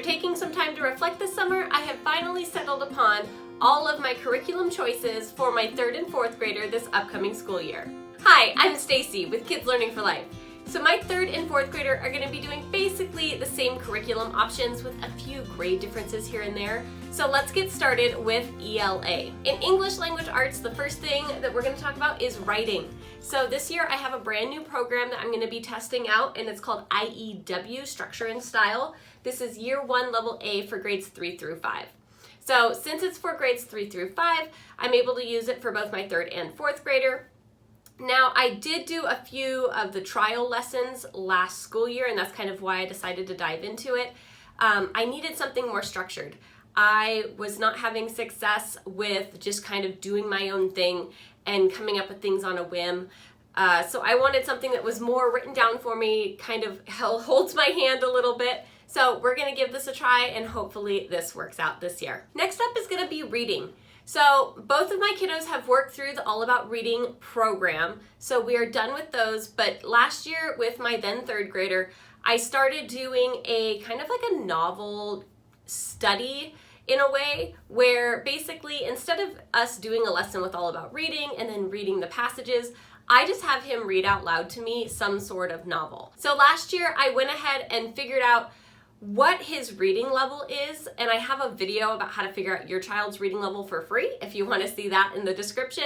After taking some time to reflect this summer, I have finally settled upon all of my curriculum choices for my 3rd and 4th grader this upcoming school year. Hi, I'm Stacey with Kids Learning for Life. So my 3rd and 4th grader are going to be doing basically the same curriculum options with a few grade differences here and there. So let's get started with ELA. In English Language Arts, the first thing that we're going to talk about is writing. So this year I have a brand new program that I'm going to be testing out, and it's called IEW, Structure and Style. This is Year 1 Level A for grades 3 through 5. So since it's for grades 3 through 5, I'm able to use it for both my 3rd and 4th grader. Now, I did do a few of the trial lessons last school year, and that's kind of why I decided to dive into it. I needed something more structured. I was not having success with just kind of doing my own thing and coming up with things on a whim. So I wanted something that was more written down for me, kind of holds my hand a little bit. So we're gonna give this a try, and hopefully this works out this year. Next up is gonna be reading. So both of my kiddos have worked through the All About Reading program, so we are done with those. But last year with my then 3rd grader, I started doing a kind of like a novel study in a way where basically instead of us doing a lesson with All About Reading and then reading the passages, I just have him read out loud to me some sort of novel. So last year I went ahead and figured out what his reading level is, and I have a video about how to figure out your child's reading level for free if you want to see that in the description.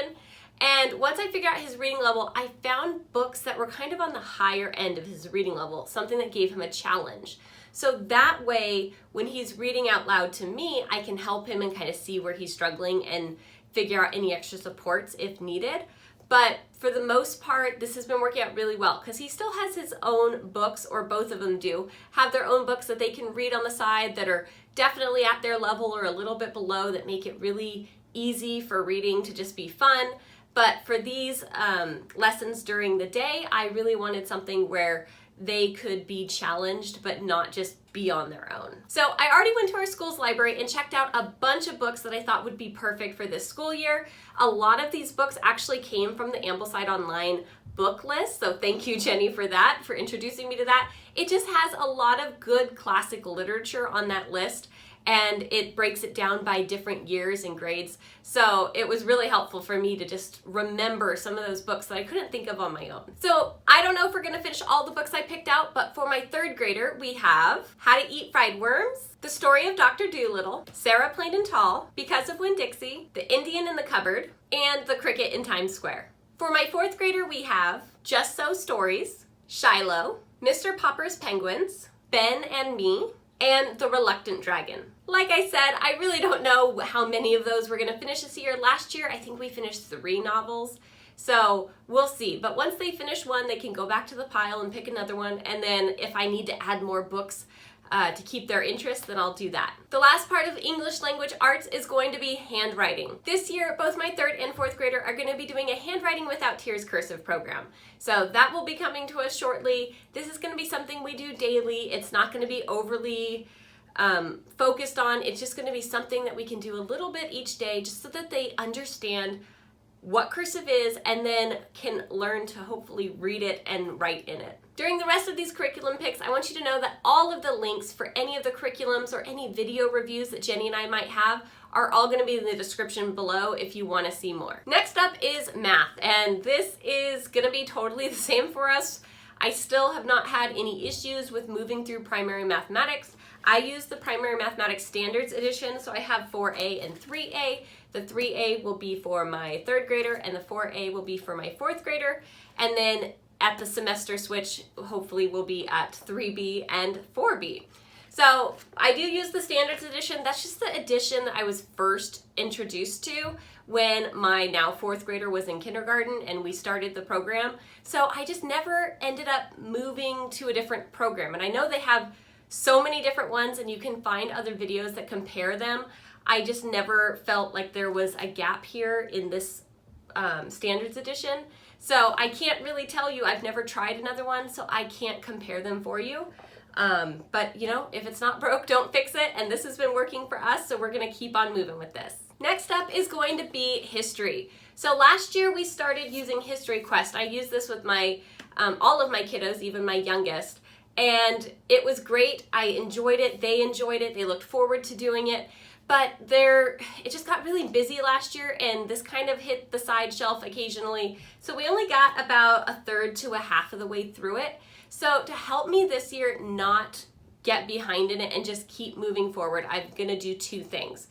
And once I figured out his reading level, I found books that were kind of on the higher end of his reading level, something that gave him a challenge. So that way, when he's reading out loud to me, I can help him and kind of see where he's struggling and figure out any extra supports if needed. But for the most part, this has been working out really well because he still has his own books, or both of them do, have their own books that they can read on the side that are definitely at their level or a little bit below, that make it really easy for reading to just be fun. But for these lessons during the day, I really wanted something where they could be challenged but not just be on their own. So I already went to our school's library and checked out a bunch of books that I thought would be perfect for this school year. A lot of these books actually came from the Ambleside Online book list, so thank you, Jenny, for that, for introducing me to that. It just has a lot of good classic literature on that list, and it breaks it down by different years and grades. So it was really helpful for me to just remember some of those books that I couldn't think of on my own. So I don't know if we're gonna finish all the books I picked out, but for my 3rd grader, we have How to Eat Fried Worms, The Story of Dr. Dolittle, Sarah Plain and Tall, Because of Winn-Dixie, The Indian in the Cupboard, and The Cricket in Times Square. For my 4th grader, we have Just So Stories, Shiloh, Mr. Popper's Penguins, Ben and Me, and The Reluctant Dragon. Like I said, I really don't know how many of those we're gonna finish this year. Last year, I think we finished 3 novels, so we'll see. But once they finish one, they can go back to the pile and pick another one, and then if I need to add more books to keep their interest, then I'll do that. The last part of English Language Arts is going to be handwriting. This year, both my 3rd and 4th grader are going to be doing a Handwriting Without Tears cursive program. So that will be coming to us shortly. This is going to be something we do daily. It's not going to be overly focused on. It's just going to be something that we can do a little bit each day, just so that they understand what cursive is and then can learn to hopefully read it and write in it. During the rest of these curriculum picks, I want you to know that all of the links for any of the curriculums or any video reviews that Jenny and I might have are all going to be in the description below if you want to see more. Next up is math, and this is going to be totally the same for us. I still have not had any issues with moving through primary mathematics. I use the Primary Mathematics Standards Edition, so I have 4A and 3A. The 3A will be for my 3rd grader, and the 4A will be for my 4th grader. And then at the semester switch, hopefully we'll be at 3B and 4B. So I do use the Standards Edition. That's just the edition that I was first introduced to when my now 4th grader was in kindergarten and we started the program. So I just never ended up moving to a different program. And I know they have so many different ones, and you can find other videos that compare them. I just never felt like there was a gap here in this Standards Edition. So I can't really tell you. I've never tried another one, so I can't compare them for you. But you know, if it's not broke, don't fix it. And this has been working for us, so we're gonna keep on moving with this. Next up is going to be history. So last year we started using History Quest. I use this with my all of my kiddos, even my youngest. and it was great. I enjoyed it, they enjoyed it, they looked forward to doing it, but it just got really busy last year, and this kind of hit the side shelf occasionally, so we only got about a third to a half of the way through it. So to help me this year not get behind in it and just keep moving forward, I'm gonna do two things.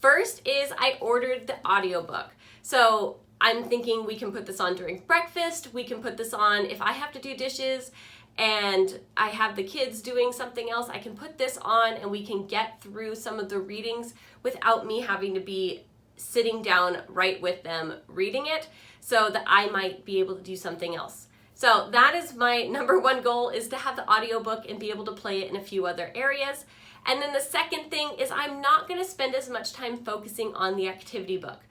First is I ordered the audiobook. So I'm thinking we can put this on during breakfast, we can put this on if I have to do dishes and I have the kids doing something else, I can put this on and we can get through some of the readings without me having to be sitting down right with them reading it, so that I might be able to do something else. So that is my number one goal, is to have the audiobook and be able to play it in a few other areas. And then the second thing is I'm not going to spend as much time focusing on the activity book.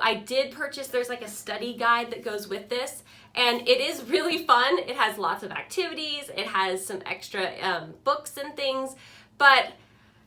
I did purchase, there's like a study guide that goes with this, and it is really fun. It has lots of activities, it has some extra books and things, but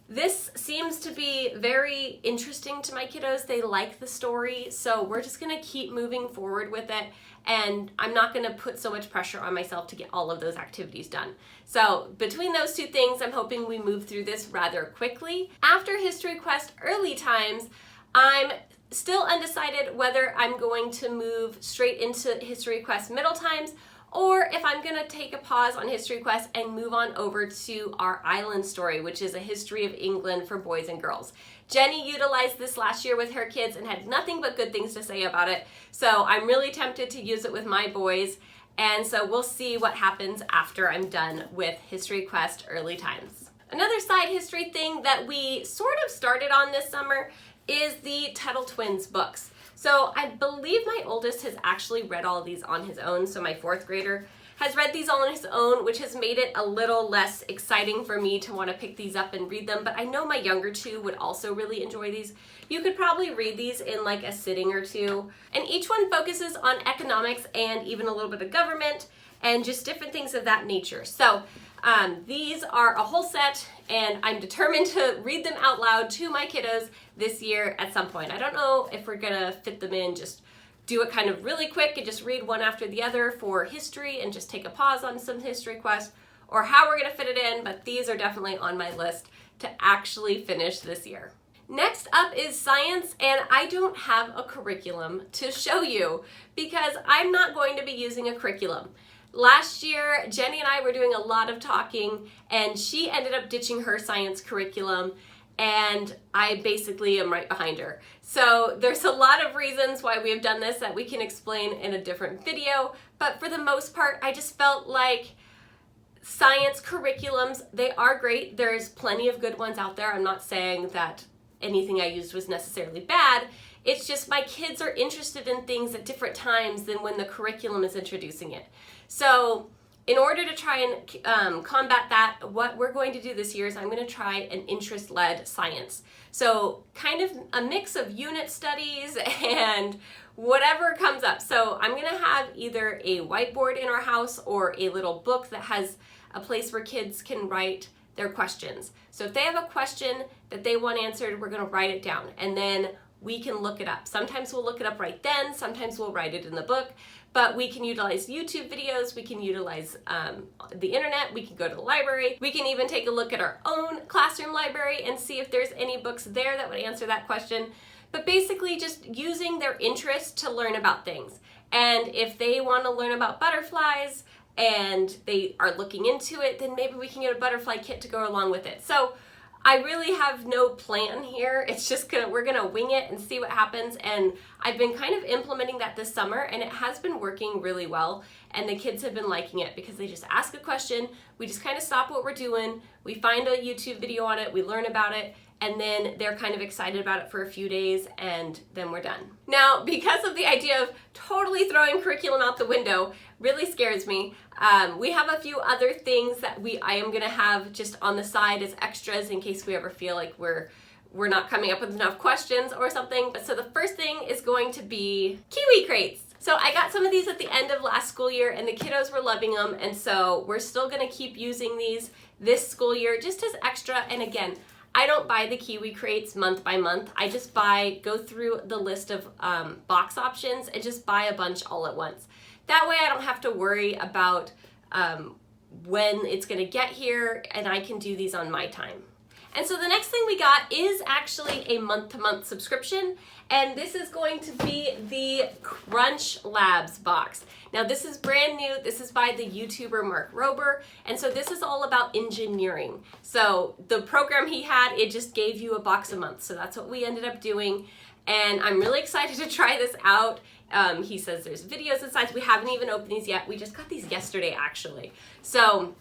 this seems to be very interesting to my kiddos. They like the story, so we're just gonna keep moving forward with it, and I'm not gonna put so much pressure on myself to get all of those activities done. So between those two things, I'm hoping we move through this rather quickly. After History Quest Early Times, I'm still undecided whether I'm going to move straight into History Quest Middle Times, or if I'm gonna take a pause on History Quest and move on over to our island story, which is a history of England for boys and girls. Jenny utilized this last year with her kids and had nothing but good things to say about it, so I'm really tempted to use it with my boys, and so we'll see what happens after I'm done with History Quest Early Times. Another side history thing that we sort of started on this summer is the Tuttle Twins books. So I believe my oldest has actually read all of these on his own, so my fourth grader has read these all on his own, which has made it a little less exciting for me to want to pick these up and read them, but I know my younger two would also really enjoy these. You could probably read these in like a sitting or two, and each one focuses on economics and even a little bit of government and just different things of that nature. So these are a whole set, and I'm determined to read them out loud to my kiddos this year at some point. I don't know if we're gonna fit them in, just do it kind of really quick and just read one after the other for history and just take a pause on some History Quest, or how we're gonna fit it in, but these are definitely on my list to actually finish this year. Next up is science, and I don't have a curriculum to show you because I'm not going to be using a curriculum. Last year, Jenny and I were doing a lot of talking, and she ended up ditching her science curriculum, and I basically am right behind her. So there's a lot of reasons why we have done this that we can explain in a different video, but for the most part, I just felt like science curriculums, they are great. There's plenty of good ones out there. I'm not saying that anything I used was necessarily bad. It's just my kids are interested in things at different times than when the curriculum is introducing it. So in order to try and combat that, what we're going to do this year is I'm going to try an interest-led science. So kind of a mix of unit studies and whatever comes up. So I'm going to have either a whiteboard in our house or a little book that has a place where kids can write their questions. So if they have a question that they want answered, we're going to write it down, and then we can look it up. Sometimes we'll look it up right then, sometimes we'll write it in the book, but we can utilize YouTube videos, we can utilize the internet, we can go to the library, we can even take a look at our own classroom library and see if there's any books there that would answer that question. But basically just using their interest to learn about things. And if they want to learn about butterflies and they are looking into it, then maybe we can get a butterfly kit to go along with it. So I really have no plan here. It's just we're gonna wing it and see what happens. And I've been kind of implementing that this summer, and it has been working really well. And the kids have been liking it because they just ask a question, we just kind of stop what we're doing, we find a YouTube video on it, we learn about it, and then they're kind of excited about it for a few days, and then we're done. Now, because of the idea of totally throwing curriculum out the window really scares me, we have a few other things that I am gonna have just on the side as extras in case we ever feel like we're not coming up with enough questions or something. So the first thing is going to be Kiwi crates. So I got some of these at the end of last school year, and the kiddos were loving them, and so we're still gonna keep using these this school year just as extra. And again, I don't buy the Kiwi crates month by month. I just go through the list of box options and just buy a bunch all at once. That way I don't have to worry about when it's gonna get here, and I can do these on my time. And so the next thing we got is actually a month-to-month subscription, and this is going to be the Crunch Labs box. Now this is brand new. This is by the YouTuber Mark Rober, and so this is all about engineering. So the program he had, it just gave you a box a month, so that's what we ended up doing, and I'm really excited to try this out. He says there's videos inside. We haven't even opened these yet. We just got these yesterday, actually. So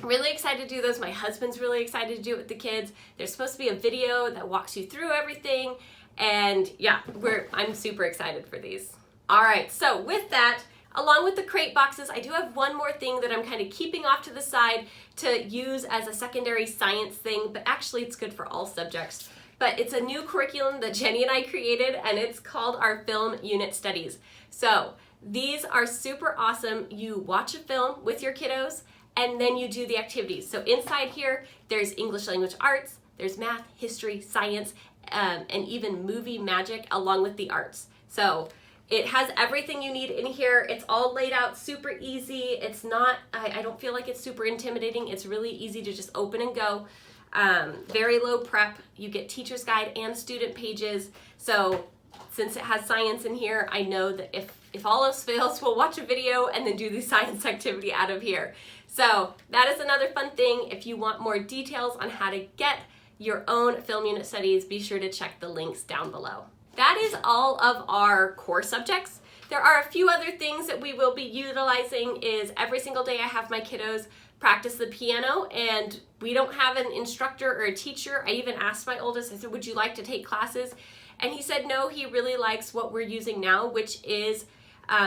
really excited to do those. My husband's really excited to do it with the kids. There's supposed to be a video that walks you through everything, and yeah, I'm super excited for these. All right, so with that, along with the crate boxes, I do have one more thing that I'm kind of keeping off to the side to use as a secondary science thing, but actually it's good for all subjects. But it's a new curriculum that Jenny and I created, and it's called our Film Unit Studies. So these are super awesome. You watch a film with your kiddos, and then you do the activities. So inside here, there's English language arts, there's math, history, science, and even movie magic along with the arts. So it has everything you need in here. It's all laid out super easy. It's not, I don't feel like it's super intimidating. It's really easy to just open and go. Very low prep. You get teacher's guide and student pages. So since it has science in here, I know that if all else fails, we'll watch a video and then do the science activity out of here. So that is another fun thing. If you want more details on how to get your own film unit studies, be sure to check the links down below. That is all of our core subjects. There are a few other things that we will be utilizing. Is every single day I have my kiddos practice the piano, and we don't have an instructor or a teacher. I even asked my oldest, I said, would you like to take classes? And he said no, he really likes what we're using now, which is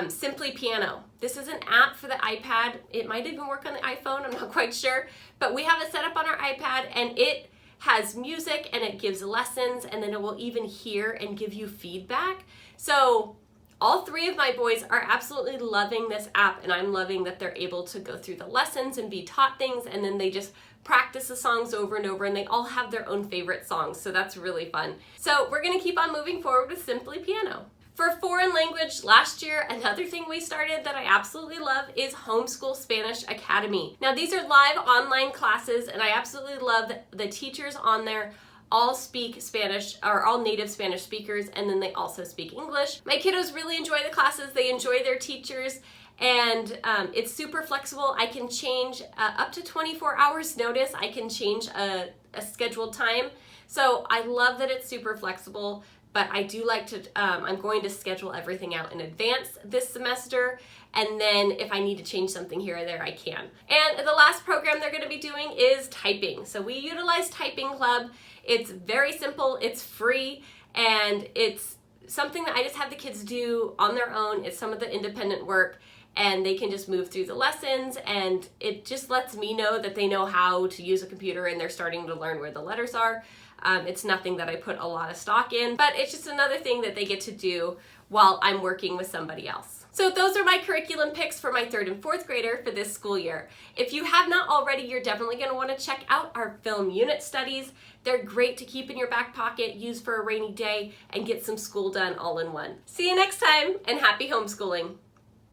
Simply Piano. This is an app for the iPad. It might even work on the iPhone, I'm not quite sure, but we have it set up on our iPad, and it has music and it gives lessons, and then it will even hear and give you feedback. So all three of my boys are absolutely loving this app, and I'm loving that they're able to go through the lessons and be taught things, and then they just practice the songs over and over, and they all have their own favorite songs, so that's really fun. So we're gonna keep on moving forward with Simply Piano. For foreign language, last year, another thing we started that I absolutely love is Homeschool Spanish Academy. Now these are live online classes, and I absolutely love that the teachers on there all speak Spanish, or all native Spanish speakers, and then they also speak English. My kiddos really enjoy the classes, they enjoy their teachers, and it's super flexible. I can change up to 24 hours notice. I can change a scheduled time. So I love that it's super flexible, but I do like to, I'm going to schedule everything out in advance this semester, and then if I need to change something here or there, I can. And the last program they're gonna be doing is typing. So we utilize Typing Club. It's very simple, it's free, and it's something that I just have the kids do on their own. It's some of the independent work, and they can just move through the lessons, and it just lets me know that they know how to use a computer and they're starting to learn where the letters are. It's nothing that I put a lot of stock in, but it's just another thing that they get to do while I'm working with somebody else. So those are my curriculum picks for my 3rd and 4th grader for this school year. If you have not already, you're definitely going to want to check out our film unit studies. They're great to keep in your back pocket, use for a rainy day, and get some school done all in one. See you next time, and happy homeschooling.